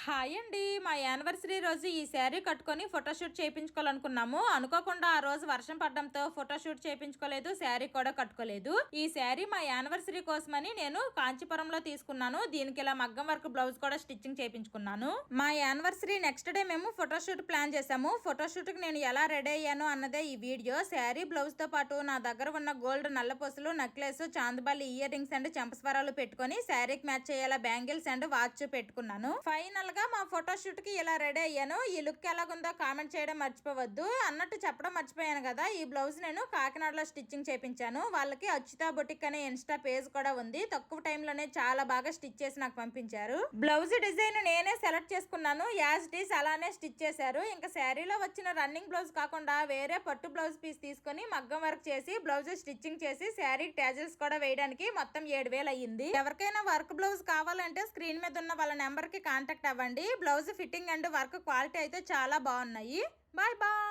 Hi అండి, మా anniversary రోజు ఈ శారీ కట్టుకొని ఫోటోషూట్ చేయించుకోవాలనుకున్నాము. అనుకోకుండా ఆ రోజు వర్షం పడడంతో ఫోటోషూట్ చేయించుకోలేదు, శారీ కూడా కట్టుకోలేదు. ఈ శారీ మా యానివర్సరీ కోసమని నేను కాంచీపురంలో తీసుకున్నాను. దీనికి ఇలా మగ్గం వర్క్ బ్లౌజ్ కూడా స్టిచ్చింగ్ చేయించుకున్నాను. మా యానివర్సరీ నెక్స్ట్ డే మేము ఫోటోషూట్ ప్లాన్ చేసాము. ఫోటోషూట్ కి నేను ఎలా రెడీ అయ్యాను అన్నదే ఈ వీడియో. శారీ బ్లౌజ్ తో పాటు నా దగ్గర ఉన్న గోల్డ్ నల్లపొసలు, necklace, chandbali earrings and చెంపస్వరాలు పెట్టుకొని శారీకి మ్యాచ్ అయ్యేలా బ్యాంగిల్స్ అండ్ వాచ్ పెట్టుకున్నాను. ఫైనల్ గా మా ఫోటోషూట్ కి ఇలా రెడీ అయ్యాను. ఈ లుక్ ఎలాగుందో కామెంట్ చేయడం మర్చిపోవద్దు. అన్నట్టు చెప్పడం మర్చిపోయాను కదా, ఈ బ్లౌజ్ నేను కాకినాడలో స్టిచ్చింగ్ చేపించాను. వాళ్ళకి అచ్యుత బొటిక్ అనే ఇన్స్టా పేజ్ కూడా ఉంది. తక్కువ టైంలోనే చాలా బాగా స్టిచ్ చేసి నాకు పంపించారు. బ్లౌజ్ డిజైన్ నేనే సెలెక్ట్ చేసుకున్నాను. యాజ్ ఇట్ ఈస్ అలానే స్టిచ్ చేశారు. ఇంకా శారీలో వచ్చిన రన్నింగ్ బ్లౌజ్ కాకుండా వేరే పట్టు బ్లౌజ్ పీస్ తీసుకొని మగ్గం వర్క్ చేసి బ్లౌజ్ స్టిచ్చింగ్ చేసి శారీ ట్యాజల్స్ కూడా వేయడానికి మొత్తం 7,000 అయ్యింది. ఎవరికైనా వర్క్ బ్లౌజ్ కావాలంటే స్క్రీన్ మీద ఉన్న వాళ్ళ నెంబర్ కి కాంటాక్ట్ అవ్వండి. Blouse fitting and work quality అయితే చాలా బాగున్నాయి. Bye bye.